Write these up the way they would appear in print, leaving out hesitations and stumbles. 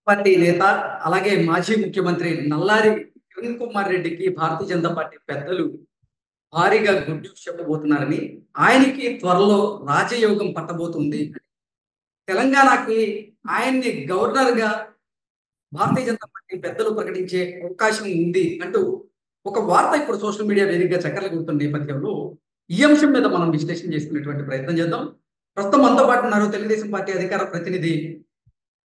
Party నేత అలాగే మాజీ ముఖ్యమంత్రి నల్లారి కిరణ్ కుమార్ రెడ్డికి భారతీయ జనతా పార్టీ పెద్దలు భారీగా గుడ్ న్యూస్ చెప్పబోతున్నారని, ఆయనకి త్వరలో రాజయోగం పట్టబోతుంది. తెలంగాణకి ఆయన్ని గవర్నర్‌గా భారతీయ జనతా పార్టీ పెద్దలు ప్రకటించే అవకాశం ఉంది అంటూ ఒక వార్త ఇప్పుడు సోషల్ మీడియా వేదికగా చక్కర్లు కొడుతున్న నేపథ్యంలో ఈ అంశం మీద మనం విశ్లేషణ చేసుకునేటువంటి ప్రయత్నం చేద్దాం. ప్రస్తుతం మనతో పాటు ఉన్నారు తెలుగుదేశం పార్టీ అధికార ప్రతినిధి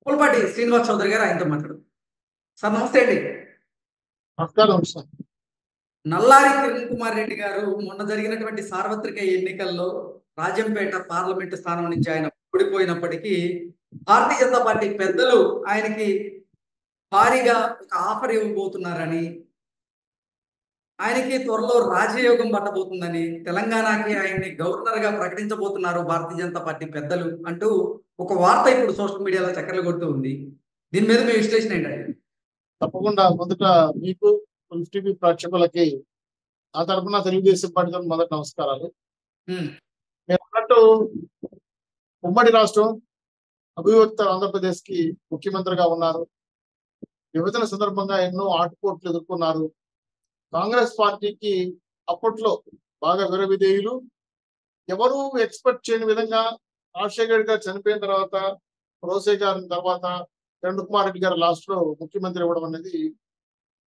పూలపాటి శ్రీనివాస్ చౌదరి గారు. ఆయనతో మాట్లాడదాం. సార్ నమస్తే అండి. నమస్కారం సార్. నల్లారి కిరణ్ కుమార్ రెడ్డి గారు మొన్న జరిగినటువంటి సార్వత్రిక ఎన్నికల్లో రాజంపేట పార్లమెంటు స్థానం నుంచి ఆయన ఓడిపోయినప్పటికీ భారతీయ జనతా పార్టీ పెద్దలు ఆయనకి భారీగా ఒక ఆఫర్ ఇవ్వబోతున్నారని, ఆయనకి త్వరలో రాజయోగం పట్టబోతుందని, తెలంగాణకి ఆయన్ని గవర్నర్ గా ప్రకటించబోతున్నారు భారతీయ జనతా పార్టీ పెద్దలు అంటూ ఒక వార్త ఇప్పుడు సోషల్ మీడియాలో చక్కర్లు కొడుతూ ఉంది. దీని మీద మీ విశ్లేషణ ఏంటండి? తప్పకుండా మొదట మీకు టీవీ ప్రేక్షకులకి ఆ తరఫున తెలుగుదేశం పార్టీ మొదటి నమస్కారాలు. మీరు అన్నట్టు ఉమ్మడి రాష్ట్రం అభివృద్ధి ఆంధ్రప్రదేశ్ కి ముఖ్యమంత్రిగా ఉన్నారు. విభజన సందర్భంగా ఎన్నో ఆటుపోట్లు ఎదుర్కొన్నారు. కాంగ్రెస్ పార్టీకి అప్పట్లో బాగా విరవిధేయులు. ఎవరు ఎక్స్పెక్ట్ చేయని విధంగా రాజశేఖర్ గారు చనిపోయిన తర్వాత, రోసే గారి తర్వాత కిరణ్ కుమార్ రెడ్డి గారు లాస్ట్ లో ముఖ్యమంత్రి ఇవ్వడం అనేది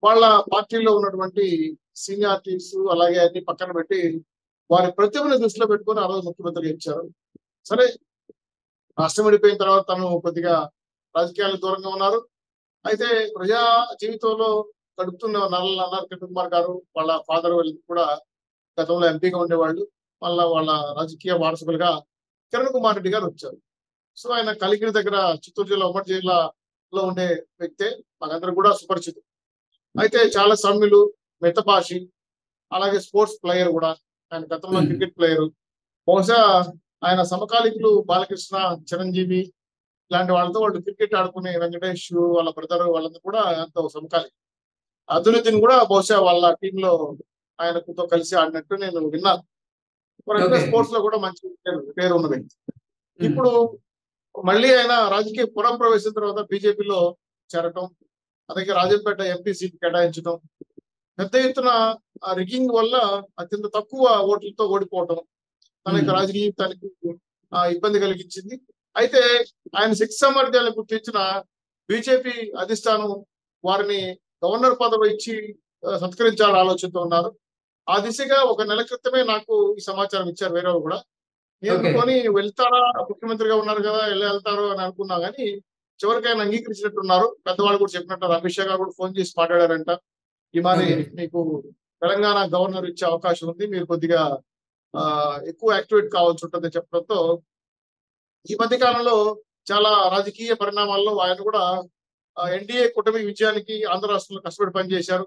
వాళ్ళ పార్టీలో ఉన్నటువంటి సీనియారిటీస్ అలాగే అన్ని పక్కన పెట్టి వారి ప్రతిభను దృష్టిలో పెట్టుకొని ఆ రోజు ముఖ్యమంత్రిగా ఇచ్చారు. సరే, రాష్ట్రం విడిపోయిన తర్వాత తను కొద్దిగా రాజకీయాలకు దూరంగా ఉన్నారు. అయితే ప్రజా జీవితంలో గడుపుతున్న నల్లారి కిరణ్ కుమార్ గారు వాళ్ళ ఫాదర్ కూడా గతంలో ఎంపీగా ఉండేవాళ్ళు. మళ్ళా వాళ్ళ రాజకీయ వారసులుగా కిరణ్ కుమార్ రెడ్డి గారు వచ్చారు. సో ఆయన కలిగిరి దగ్గర చిత్తూరు జిల్లా ఉమ్మడి జిల్లాలో ఉండే వ్యక్తే, మాకందరూ కూడా సుపరిచితం. అయితే చాలా సమ్యులు, మితభాషి, అలాగే స్పోర్ట్స్ ప్లేయర్ కూడా. ఆయన గతంలో క్రికెట్ ప్లేయర్. బహుశా ఆయన సమకాలీకులు బాలకృష్ణ, చిరంజీవి ఇలాంటి వాళ్ళతో వాళ్ళు క్రికెట్ ఆడుకునే వెంకటేష్ వాళ్ళ బ్రదర్ వాళ్ళంతా కూడా ఎంతో సమకాలీకులు. అదునుద్దీన్ కూడా బహుశా వాళ్ళ టీంలో ఆయనతో కలిసి ఆడినట్టు నేను విన్నాను. స్పోర్ట్స్ లో కూడా మంచి పేరు ఉన్న వ్యక్తి. ఇప్పుడు మళ్ళీ ఆయన రాజకీయ పునఃప్రవేశం తర్వాత బీజేపీలో చేరటం, అలాగే రాజంపేట ఎంపీ సీట్ కేటాయించడం, పెద్ద ఎత్తున రిగ్గింగ్ వల్ల అత్యంత తక్కువ ఓట్లతో ఓడిపోవటం తన యొక్క రాజకీయ జీవితానికి ఇబ్బంది కలిగించింది. అయితే ఆయన శక్తి సామర్థ్యాలను గుర్తించిన బీజేపీ అధిష్టానం వారిని గవర్నర్ పదవి ఇచ్చి సత్కరించాలని ఆలోచనతో ఉన్నారు. ఆ దిశగా ఒక నెల క్రితమే నాకు ఈ సమాచారం ఇచ్చారు వేరే కూడా. నేను వెళ్తారా, ముఖ్యమంత్రిగా ఉన్నారు కదా వెళ్తారు అని అనుకున్నా కానీ చివరికి ఆయన అంగీకరించినట్టున్నారు. పెద్దవాళ్ళు కూడా చెప్పినట్టు అమిత్ షా గారు కూడా ఫోన్ చేసి మాట్లాడారంట. ఈ మరి మీకు తెలంగాణ గవర్నర్ ఇచ్చే అవకాశం ఉంది, మీరు కొద్దిగా ఎక్కువ యాక్టివేట్ కావాల్సి ఉంటుంది చెప్పడంతో ఈ మధ్య కాలంలో చాలా రాజకీయ పరిణామాల్లో ఆయన కూడా ఎన్డీఏ కూటమి విజయానికి ఆంధ్ర రాష్ట్రంలో కష్టపడి పనిచేశారు.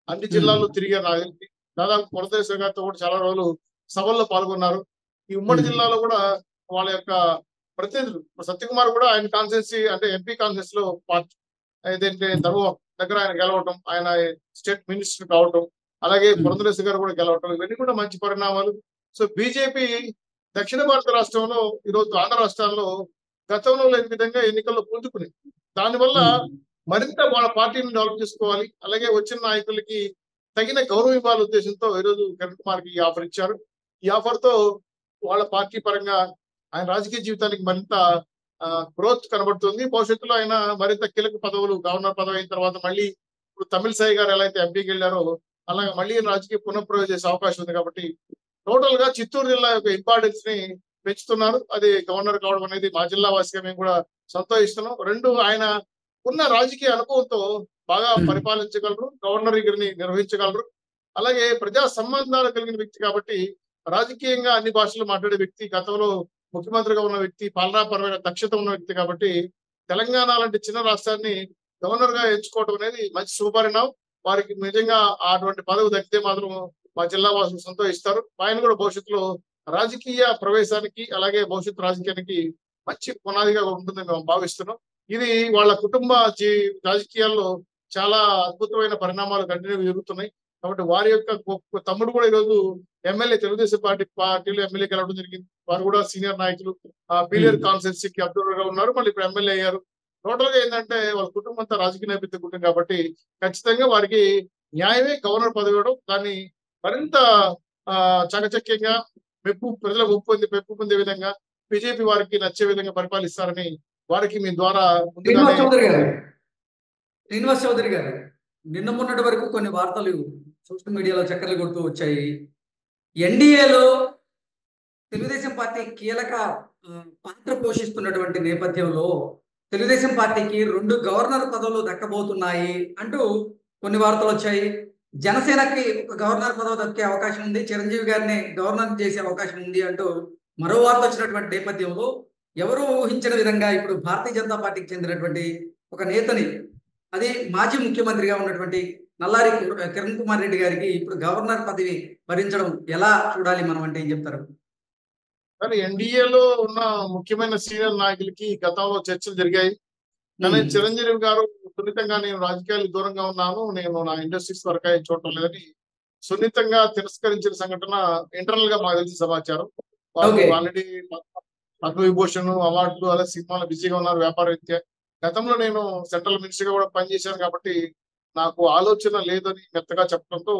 అన్ని జిల్లాల్లో తిరిగారు. దాదాపు పురదేశ్వర గారితో కూడా చాలా రోజులు సభల్లో పాల్గొన్నారు. ఈ ఉమ్మడి జిల్లాలో కూడా వాళ్ళ యొక్క ప్రతినిధులు సత్యకుమార్ కూడా ఆయన కాన్స్టిట్యున్సీ అంటే ఎంపీ కాన్స్టిట్యున్సీ లో ఏదైతే దగ్గర ఆయన గెలవటం, ఆయన స్టేట్ మినిస్టర్ కావటం, అలాగే పురంధరేశ్వర గారు కూడా గెలవటం, ఇవన్నీ కూడా మంచి పరిణామాలు. సో బీజేపీ దక్షిణ భారత రాష్ట్రంలో ఈరోజు ఆంధ్ర రాష్ట్రాల్లో గతంలో లేని విధంగా ఎన్నికల్లో పుంజుకుని దానివల్ల మరింత వాళ్ళ పార్టీని డెవలప్ చేసుకోవాలి, అలాగే వచ్చిన నాయకులకి తగిన గౌరవం ఇవ్వాల ఉద్దేశంతో ఈరోజు కిరణ్ కుమార్ కి ఈ ఆఫర్ ఇచ్చారు. ఈ ఆఫర్ తో వాళ్ళ పార్టీ పరంగా ఆయన రాజకీయ జీవితానికి మరింత గ్రోత్ కనబడుతుంది. భవిష్యత్తులో ఆయన మరింత కీలక పదవులు, గవర్నర్ పదవి అయిన తర్వాత మళ్ళీ ఇప్పుడు తమిళసాయి గారు ఎలా అయితే ఎంపీకి వెళ్ళారో అలాగే మళ్ళీ రాజకీయ పునఃప్రవేశం చేసే అవకాశం ఉంది. కాబట్టి టోటల్ గా చిత్తూరు జిల్లా యొక్క ఇంపార్టెన్స్ ని పెంచుతున్నారు. అది గవర్నర్ కావడం అనేది మా జిల్లా వాసిగా మేము కూడా సంతోషిస్తున్నాం. రెండు, ఆయన ఉన్న రాజకీయ అనుభవంతో బాగా పరిపాలించగలరు, గవర్నర్ గారిని నిర్వహించగలరు, అలాగే ప్రజా సంబంధాలు కలిగిన వ్యక్తి కాబట్టి రాజకీయంగా అన్ని భాషలు మాట్లాడే వ్యక్తి, గతంలో ముఖ్యమంత్రిగా ఉన్న వ్యక్తి, పాలనాపరమైన దక్షత ఉన్న వ్యక్తి కాబట్టి తెలంగాణ లాంటి చిన్న రాష్ట్రాన్ని గవర్నర్ గా ఎంచుకోవడం అనేది మంచి శుభపరిణామం. వారికి నిజంగా అటువంటి పదవి దక్కితే మాత్రం మా జిల్లా వాసులు సంతోషిస్తారు. ఆయన కూడా భవిష్యత్తులో రాజకీయ ప్రవేశానికి అలాగే భవిష్యత్తు రాజకీయానికి మంచి పునాదిగా ఉంటుందని మేము భావిస్తున్నాం. ఇది వాళ్ళ కుటుంబ రాజకీయాల్లో చాలా అద్భుతమైన పరిణామాలు కంటిన్యూ జరుగుతున్నాయి. కాబట్టి వారి యొక్క తమ్ముడు కూడా ఈరోజు ఎమ్మెల్యే, తెలుగుదేశం పార్టీలో ఎమ్మెల్యే గెలవడం జరిగింది. వారు కూడా సీనియర్ నాయకులు, పీలేరు కాన్స్టిట్యున్సీకి అబ్జర్వర్ గా ఉన్నారు, మళ్ళీ ఇప్పుడు ఎమ్మెల్యే అయ్యారు. టోటల్ గా ఏంటంటే వాళ్ళ కుటుంబం అంతా రాజకీయ నేపథ్య కుటుంబం కాబట్టి ఖచ్చితంగా వారికి న్యాయమే గవర్నర్ పదవి ఇవ్వడం, దాన్ని మరింత చకచక్యంగా ప్రజల మెప్పు పొందే విధంగా బీజేపీ వారికి నచ్చే విధంగా పరిపాలిస్తారని వారికి మీ ద్వారా ముందుగానే శ్రీనివాస్ చౌదరి గారు నిన్న మొన్నటి వరకు కొన్ని వార్తలు సోషల్ మీడియాలో చక్కర్లు కొడుతూ వచ్చాయి. ఎన్డీఏలో తెలుగుదేశం పార్టీ కీలక పాత్ర పోషిస్తున్నటువంటి నేపథ్యంలో తెలుగుదేశం పార్టీకి 2 గవర్నర్ పదవులు దక్కబోతున్నాయి అంటూ కొన్ని వార్తలు వచ్చాయి. జనసేనకి ఒక గవర్నర్ పదవి దక్కే అవకాశం ఉంది, చిరంజీవి గారిని గవర్నర్ చేసే అవకాశం ఉంది అంటూ మరో వార్త వచ్చినటువంటి నేపథ్యంలో ఎవరు ఊహించిన విధంగా ఇప్పుడు భారతీయ జనతా పార్టీకి చెందినటువంటి ఒక నేతని, అది మాజీ ముఖ్యమంత్రిగా ఉన్నటువంటి నల్లారి కిరణ్ కుమార్ రెడ్డి గారికి ఇప్పుడు గవర్నర్ పదవి భరించడం ఎలా చూడాలి మనం అంటే ఏం చెప్తారు? కానీ ఎన్డీఏలో ఉన్న ముఖ్యమైన సీనియర్ నాయకులకి గతంలో చర్చలు జరిగాయి. కానీ చిరంజీవి గారు సున్నితంగా నేను రాజకీయాలకు దూరంగా ఉన్నాను, నేను నా ఇండస్ట్రీస్ వరకు చూడటం లేదని సున్నితంగా తిరస్కరించిన సంఘటన ఇంటర్నల్ గా మాకు తెలిసిన సమాచారం. వాళ్ళు ఆల్రెడీ పద్మవిభూషణ్ అవార్డులు అలా సినిమాలు బిజీగా ఉన్నారు వ్యాపార రీత్యా. గతంలో నేను సెంట్రల్ మినిస్టర్ గా కూడా పనిచేశాను కాబట్టి నాకు ఆలోచన లేదని మెత్తగా చెప్పడంతో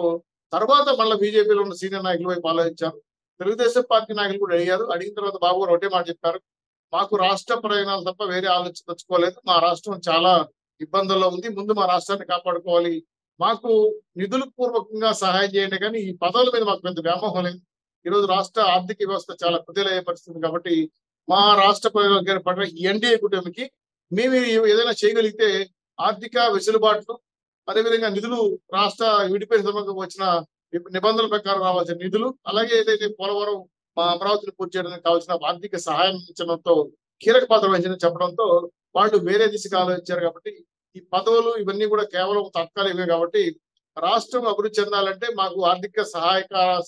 తర్వాత మళ్ళీ బీజేపీలో ఉన్న సీనియర్ నాయకులు వైపు ఆలోచించారు. తెలుగుదేశం పార్టీ నాయకులు కూడా అడిగిన తర్వాత బాబు గారు ఒకటే మాట చెప్పారు, మాకు రాష్ట్ర ప్రయోజనాలు తప్ప వేరే ఆలోచన తెచ్చుకోలేదు, మా రాష్ట్రం చాలా ఇబ్బందుల్లో ఉంది, ముందు మా రాష్ట్రాన్ని కాపాడుకోవాలి, మాకు నిధులు పూర్వకంగా సహాయం చేయండి, కానీ ఈ పదవుల మీద మాకు పెద్ద వ్యామోహం లేదు. ఈరోజు రాష్ట్ర ఆర్థిక వ్యవస్థ చాలా కుదేలయ్యే పరిస్థితి కాబట్టి మా రాష్ట్ర ప్రయోజనాలు పడిన ఎన్డీఏ కూటమికి మేము ఏదైనా చేయగలిగితే ఆర్థిక వెసులుబాట్లు, అదేవిధంగా నిధులు రాష్ట్ర విడిపోయిన సమయంలో వచ్చిన నిబంధనల ప్రకారం రావాల్సిన నిధులు, అలాగే ఏదైతే పోలవరం మా అమరావతిని పూర్తి చేయడానికి కావాల్సిన ఆర్థిక సహాయం ఇచ్చడంతో కీలక పాత్ర వహించని చెప్పడంతో వాళ్ళు వేరే దిశగా ఆలోచించారు. కాబట్టి ఈ పదవులు ఇవన్నీ కూడా కేవలం తాత్కాలికమే కాబట్టి రాష్ట్రం అభివృద్ధి చెందాలంటే మాకు ఆర్థిక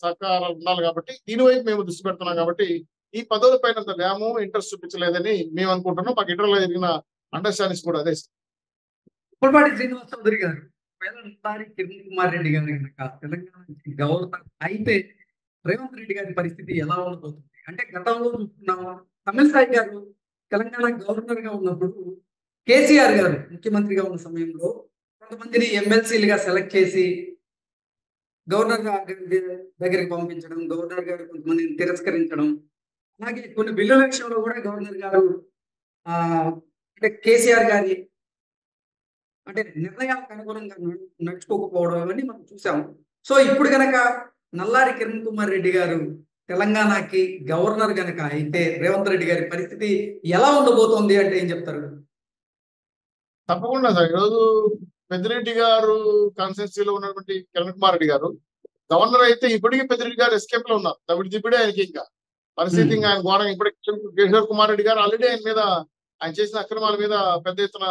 సహకారాలు ఉండాలి కాబట్టి దీనివైపు మేము దృష్టి పెడుతున్నాం. కాబట్టి ఈ పదవుల పైన అంత వ్యామోహం ఇంట్రెస్ట్ చూపించలేదని మేము అనుకుంటున్నాం. మాకు ఇంటర్లో జరిగిన అండర్స్టాండింగ్స్ కూడా అదే. పుల్పాటి శ్రీనివాస్ చౌదరి గారు కిరణ్ కుమార్ రెడ్డి గారు కనుక తెలంగాణ గవర్నర్ అయితే రేవంత్ రెడ్డి గారి పరిస్థితి ఎలా ఉండబోతుంది అంటే, గతంలో చూస్తున్నాము తమిళసాయి గారు తెలంగాణ గవర్నర్ గా ఉన్నప్పుడు కేసీఆర్ గారు ముఖ్యమంత్రిగా ఉన్న సమయంలో కొంతమందిని ఎమ్మెల్సీలుగా సెలెక్ట్ చేసి గవర్నర్ దగ్గరికి పంపించడం, గవర్నర్ గారు కొంతమందిని తిరస్కరించడం, అలాగే కొన్ని బిల్లుల విషయంలో కూడా గవర్నర్ గారు అంటే కేసీఆర్ గారి అంటే నిర్ణయాలకు అనుగుణంగా నడుచుకోకపోవడం ఇవన్నీ మనం చూసాము. సో ఇప్పుడు గనక నల్లారి కిరణ్ కుమార్ రెడ్డి గారు తెలంగాణకి గవర్నర్ గనక అయితే రేవంత్ రెడ్డి గారి పరిస్థితి ఎలా ఉండబోతోంది అంటే ఏం చెప్తారు? తప్పకుండా సార్, ఈరోజు పెద్దిరెడ్డి గారు కాన్స్టిట్యూన్సీలో ఉన్నటువంటి కిరణ్ కుమార్ రెడ్డి గారు గవర్నర్ అయితే ఇప్పటికీ పెద్దిరెడ్డి గారు ఎస్కేప్ లో ఉన్నారు. తమిళ ఆయనకి ఇంకా పరిస్థితి ఇంకా ఆయన ఘోరంగా. ఇప్పటికీ కిషోర్ కుమార్ రెడ్డి గారు ఆల్రెడీ ఆయన చేసిన అక్రమాల మీద పెద్ద ఎత్తున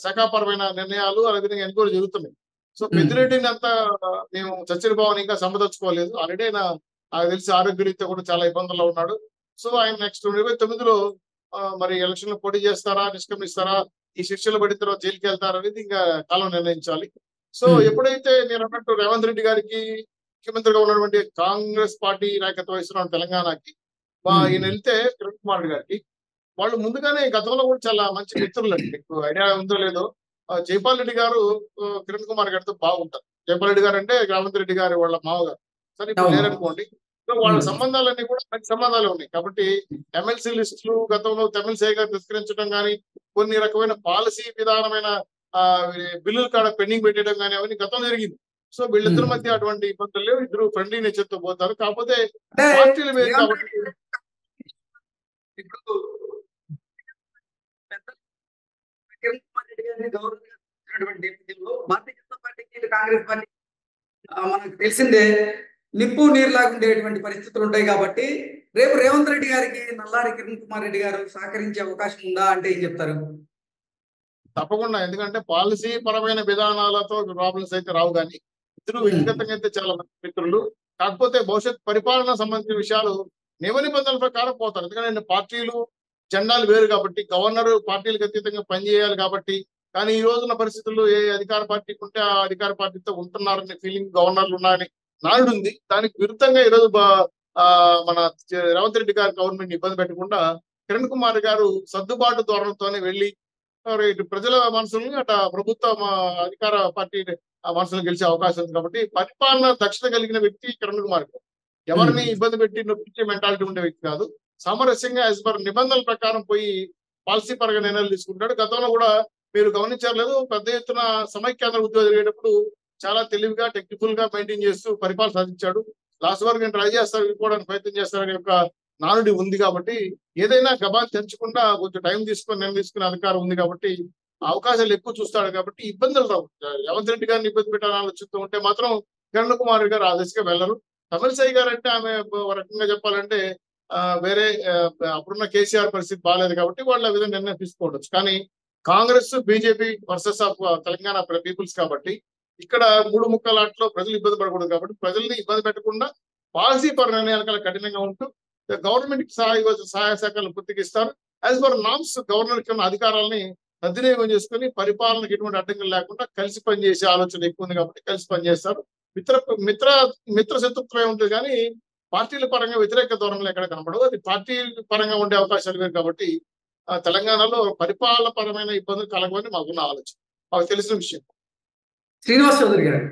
శాఖాపరమైన నిర్ణయాలు అదేవిధంగా ఎన్క్వైరీ జరుగుతున్నాయి. సో పెద్దిరెడ్డిని అంతా మేము చర్చల భావన ఇంకా సంపదర్చుకోలేదు. ఆల్రెడీ నాకు తెలిసి ఆరోగ్యరీత్యా కూడా చాలా ఇబ్బందుల్లో ఉన్నాడు. సో ఆయన నెక్స్ట్ 2029లో మరి ఎలక్షన్ లో పోటీ చేస్తారా, నిష్క్రమిస్తారా, ఈ శిక్షలు పడిన తర్వాత జైలుకి వెళ్తారా అనేది ఇంకా కాలం నిర్ణయించాలి. సో ఎప్పుడైతే నేను అన్నట్టు రేవంత్ రెడ్డి గారికి ముఖ్యమంత్రిగా ఉన్నటువంటి కాంగ్రెస్ పార్టీ నాయకత్వం వహిస్తున్నాడు తెలంగాణకి, ఈయన వెళ్తే కిరణ్ కుమార్ రెడ్డి గారికి వాళ్ళు ముందుగానే గతంలో కూడా చాలా మంచి మిత్రులు అండి. మీకు ఐడియా ఉందో లేదో, జైపాల్ రెడ్డి గారు కిరణ్ కుమార్ గారితో బాగుంటారు. జైపాల్ రెడ్డి గారు అంటే రేవంత్ రెడ్డి గారి వాళ్ళ మామగారు. సరే ఇప్పుడు లేరనుకోండి, సో వాళ్ళ సంబంధాలన్నీ కూడా మంచి సంబంధాలు ఉన్నాయి. కాబట్టి ఎమ్మెల్సీ లిస్టులు గతంలో తమిళసాయి గారు తిరస్కరించడం కానీ, కొన్ని రకమైన పాలసీ విధానమైన బిల్లులు కాడ పెండింగ్ పెట్టడం కానీ అవన్నీ గతంలో జరిగింది. సో వీళ్ళిద్దరి మధ్య అటువంటి ఇబ్బందులు లేవు, ఇద్దరు ఫ్రెండ్లీ నేచర్ తో పోతారు. కాకపోతే పార్టీల మీద కాబట్టి ఇప్పుడు కిరణ్ కుమార్ రెడ్డి గారిని గవర్నర్ నేపథ్యంలో భారతీయ జనతా పార్టీకి కాంగ్రెస్ పార్టీ మనకు తెలిసిందే నిప్పు నీరులాగా ఉండేటువంటి పరిస్థితులు ఉంటాయి. కాబట్టి రేపు రేవంత్ రెడ్డి గారికి నల్లారి కిరణ్ కుమార్ రెడ్డి గారు సహకరించే అవకాశం ఉందా అంటే ఏం చెప్తారు? తప్పకుండా, ఎందుకంటే పాలసీ పరమైన విధానాలతో ప్రాబ్లమ్స్ అయితే రావు, కానీ ఇద్దరు వ్యక్తిగతంగా అయితే చాలా మంచి మిత్రులు. కాకపోతే భవిష్యత్ పరిపాలన సంబంధించిన విషయాలు నియమ నిబంధనల ప్రకారం పోతారు. ఎందుకంటే పార్టీలు జెండాలు వేరు కాబట్టి, గవర్నర్ పార్టీలకు అతీతంగా పనిచేయాలి కాబట్టి. కానీ ఈ రోజున్న పరిస్థితుల్లో ఏ అధికార పార్టీకి ఉంటే ఆ అధికార పార్టీతో ఉంటున్నారనే ఫీలింగ్ గవర్నర్లు ఉన్నారని నాడు ఉంది. దానికి విరుద్ధంగా ఈరోజు మన రేవంత్ రెడ్డి గారి గవర్నమెంట్ ఇబ్బంది పెట్టకుండా కిరణ్ కుమార్ గారు సర్దుబాటు ధోరణితోనే వెళ్ళి ఇటు ప్రజల మనసులను అటు ప్రభుత్వ అధికార పార్టీ మనసులు గెలిచే అవకాశం ఉంది. కాబట్టి పరిపాలన దక్షత కలిగిన వ్యక్తి కిరణ్ కుమార్ గారు. ఎవరిని ఇబ్బంది పెట్టి నొప్పించే మెంటాలిటీ ఉండే వ్యక్తి కాదు. సామరస్యంగా యాజ్ పర్ నిబంధనల ప్రకారం పోయి పాలసీ పరంగా నిర్ణయాలు తీసుకుంటాడు. గతంలో కూడా మీరు గమనించలేదు, పెద్ద ఎత్తున సమైక్యాంధ్ర ఉద్యోగం జరిగేటప్పుడు చాలా తెలివిగా టెక్నికల్ గా మెయింటైన్ చేస్తూ పరిపాలన సాధించాడు. లాస్ట్ వరకు నేను ట్రై చేస్తాను, వెళ్ళిపోవడానికి ప్రయత్నం చేస్తానని యొక్క నానుడి ఉంది. కాబట్టి ఏదైనా గబాలు తెంచకుండా కొంచెం టైం తీసుకొని నిర్ణయం తీసుకునే అధికారం ఉంది. కాబట్టి అవకాశాలు ఎక్కువ చూస్తాడు. కాబట్టి ఇబ్బందులు రావు. రేవంత్ రెడ్డి గారిని ఇబ్బంది పెట్టాలని ఆలోచిస్తూ ఉంటే మాత్రం కిరణ్ కుమార్ గారు ఆ దిశగా వెళ్ళరు. తమిళసై గారు అంటే ఆమె ఒక రకంగా చెప్పాలంటే వేరే అప్పుడున్న కేసీఆర్ పరిస్థితి బాగాలేదు కాబట్టి వాళ్ళు ఆ విధంగా నిర్ణయం తీసుకోవచ్చు. కానీ Congress BJP versus of Telangana peoples కాబట్టి ఇక్కడ మూడు ముక్కలాట్లో ప్రజలు ఇబ్బంది పడకూడదు. కాబట్టి ప్రజల్ని ఇబ్బంది పెట్టకుండా పాలసీ పర నిర్ణయాల కన్నా కఠినంగా ఉంటూ గవర్నమెంట్ కి సహాయ శాఖలను పూర్తికిస్తారు. యాజ్ పర్ నామ్స్ గవర్నర్ కి ఉన్న అధికారాలని సద్వినియోగం చేసుకుని పరిపాలనకు ఎటువంటి అడ్డంకులు లేకుండా కలిసి పనిచేసే ఆలోచన ఎక్కువ ఉంది. కాబట్టి కలిసి పనిచేస్తారు. మిత్ర శత్రుత్వం ఉంటుంది కానీ పార్టీల పరంగా వ్యతిరేక ధోరణులు ఎక్కడ కనపడవు. అది పార్టీ పరంగా ఉండే అవకాశాలు వేరు. కాబట్టి తెలంగాణలో పరిపాలన పరమైన ఇబ్బందులు కలగవని మాకున్న ఆలోచన, మాకు తెలిసిన విషయం. శ్రీనివాస్ చౌదరి గారు,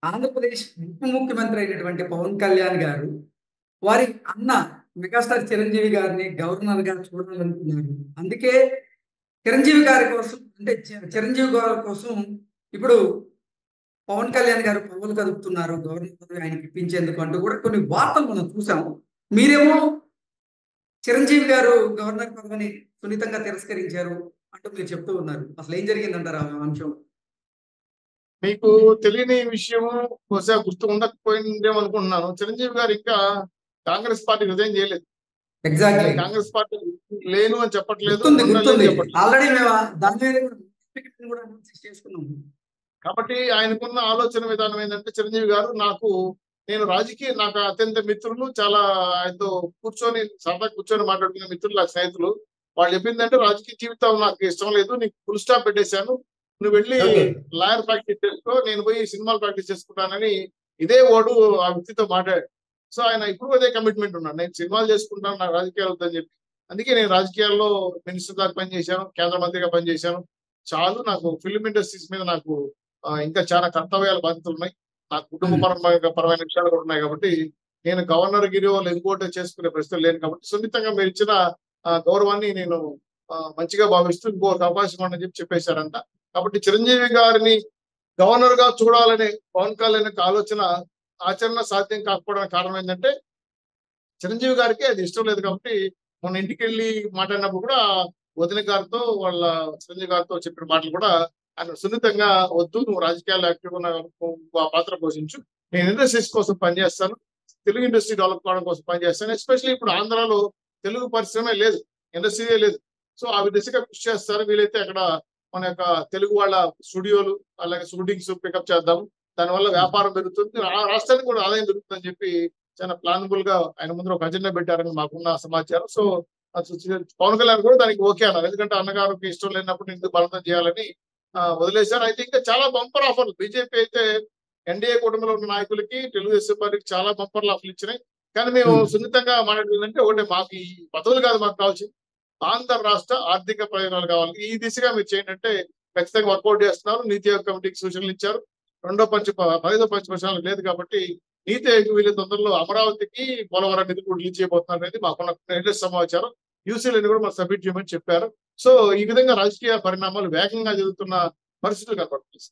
ఆంధ్రప్రదేశ్ ఉప ముఖ్యమంత్రి అయినటువంటి పవన్ కళ్యాణ్ గారు వారి అన్న మెగాస్టార్ చిరంజీవి గారిని గవర్నర్ గా చూడాలనుకున్నారు. అందుకే చిరంజీవి గారి కోసం, అంటే చిరంజీవి గారి కోసం ఇప్పుడు పవన్ కళ్యాణ్ గారు పవ్వులు కదుపుతున్నారు గవర్నర్ పదవి ఆయనకి ఇప్పించేందుకు అంటూ కూడా కొన్ని వార్తలు మనం చూసాము. మీరేమో చిరంజీవి గారు గవర్నర్ పదవిని సున్నితంగా తిరస్కరించారు అంటూ మీరు చెప్తూ ఉన్నారు. అసలు ఏం జరిగిందంటారు ఆ అంశం? మీకు తెలియని విషయం బహుశా గుర్తు ఉండకపోయిందేమో అనుకుంటున్నాను. చిరంజీవి గారు ఇంకా కాంగ్రెస్ పార్టీ రిజైన్ చేయలేదు. ఎగ్జాక్ట్లీ. కాంగ్రెస్ పార్టీ లేను అని చెప్పట్లేదు. ఆల్రెడీ మేము దాని మీద కూడా చేసుకున్నాము. కాబట్టి ఆయనకున్న ఆలోచన విధానం ఏంటంటే చిరంజీవి గారు నాకు అత్యంత మిత్రులు, చాలా ఆయనతో సరదా కూర్చొని మాట్లాడుకునే మిత్రులు, నా స్నేహితులు. వాళ్ళు చెప్పిందంటే రాజకీయ జీవితం నాకు ఇష్టం లేదు, నీకు ఫుల్ స్టాప్ పెట్టేశాను, నువ్వు వెళ్ళి లాయర్ ప్రాక్టీస్ చేసుకో, నేను పోయి సినిమాలు ప్రాక్టీస్ చేసుకుంటానని ఇదే వాడు ఆ వ్యక్తితో మాట్లాడాడు. సో ఆయన ఇప్పుడు అదే కమిట్మెంట్ ఉన్నాడు, నేను సినిమాలు చేసుకుంటాను, నాకు రాజకీయాలు వద్దని చెప్పి. అందుకే నేను రాజకీయాల్లో మినిస్టర్ దాకా పనిచేశాను, కేంద్ర మంత్రిగా పనిచేశాను. చాలు, నాకు ఫిల్మ్ ఇండస్ట్రీస్ మీద నాకు ఇంకా చాలా కర్తవ్యాల బాధ్యతలు ఉన్నాయి, నాకు పరమైన విషయాలు కూడా ఉన్నాయి. కాబట్టి నేను గవర్నర్ గిరి వాళ్ళు ఇంకోటి చేసుకునే ప్రశ్నలు లేను. కాబట్టి సున్నితంగా మీరు ఇచ్చిన గౌరవాన్ని నేను మంచిగా భావిస్తూ ఇంకొక అవకాశం అని చెప్పేశారంట. కాబట్టి చిరంజీవి గారిని గవర్నర్ గా చూడాలనే పవన్ కళ్యాణ్ ఆలోచన ఆచరణ సాధ్యం కాకపోవడానికి కారణం ఏంటంటే చిరంజీవి గారికి అది ఇష్టం లేదు. కాబట్టి మొన్న ఇంటికి వెళ్ళి మాట్లాడినప్పుడు కూడా వదిన గారితో వాళ్ళ చిరంజీవి గారితో చెప్పిన మాటలు కూడా ఆయన సున్నితంగా, వద్దు, నువ్వు రాజకీయాల్లో యాక్టివ్ పాత్ర పోషించు, నేను ఇండస్ట్రీస్ కోసం పనిచేస్తాను, తెలుగు ఇండస్ట్రీ డెవలప్ కావడం కోసం పనిచేస్తాను. ఎస్పెషల్లీ ఇప్పుడు ఆంధ్రాలో తెలుగు పరిశ్రమే లేదు, ఇండస్ట్రీయే లేదు. సో ఆ దిశగా కృషి చేస్తారు. వీలైతే అక్కడ మన యొక్క తెలుగు వాళ్ళ స్టూడియోలు అలాగే షూటింగ్స్ పికప్ చేద్దాం, దానివల్ల వ్యాపారం పెరుగుతుంది, రాష్ట్రానికి కూడా ఆదాయం పెరుగుతుందని చెప్పి చాలా ప్లానబుల్ గా ఆయన ముందు ఒక అజెండా పెట్టారని మాకున్న సమాచారం. సో పవన్ కళ్యాణ్ కూడా దానికి ఓకే అన్నారు. ఎందుకంటే అన్నగారికి ఇష్టం లేనప్పుడు ఎందుకు బలవంతం చేయాలని వదిలేశారు. అయితే ఇంకా చాలా బంపర్ ఆఫర్లు బీజేపీ అయితే ఎన్డీఏ కూటమిలో ఉన్న నాయకులకి, తెలుగుదేశం పార్టీకి చాలా బంపర్లు ఆఫర్లు ఇచ్చినాయి. కానీ మేము సున్నితంగా మాట్లాడేదంటే ఒకటే, మాకు ఈ పదవులు కాదు మాకు కావాల్సింది, ఆంధ్ర రాష్ట్ర ఆర్థిక ప్రయోజనాలు కావాలి. ఈ దిశగా మీరు చేయండి అంటే ఖచ్చితంగా వర్కౌట్ చేస్తున్నారు. నీతి ఆయోగ్ కమిటీకి సూచనలు ఇచ్చారు. 5వ పంచవర్షాలు లేదు. కాబట్టి నీతి ఆయోగ్ వీళ్ళ తొందరలో అమరావతికి పోలవరం నిధులు కూడా రిలీజ్ చేయబోతున్నారు అనేది మాకున్న లేటెస్ట్ సమాచారం. యూసీలని కూడా మనం సబ్మిట్ చేయమని చెప్పారు. సో ఈ విధంగా రాజకీయ పరిణామాలు వేగంగా జరుగుతున్న పరిస్థితులు కనపడుతుంది.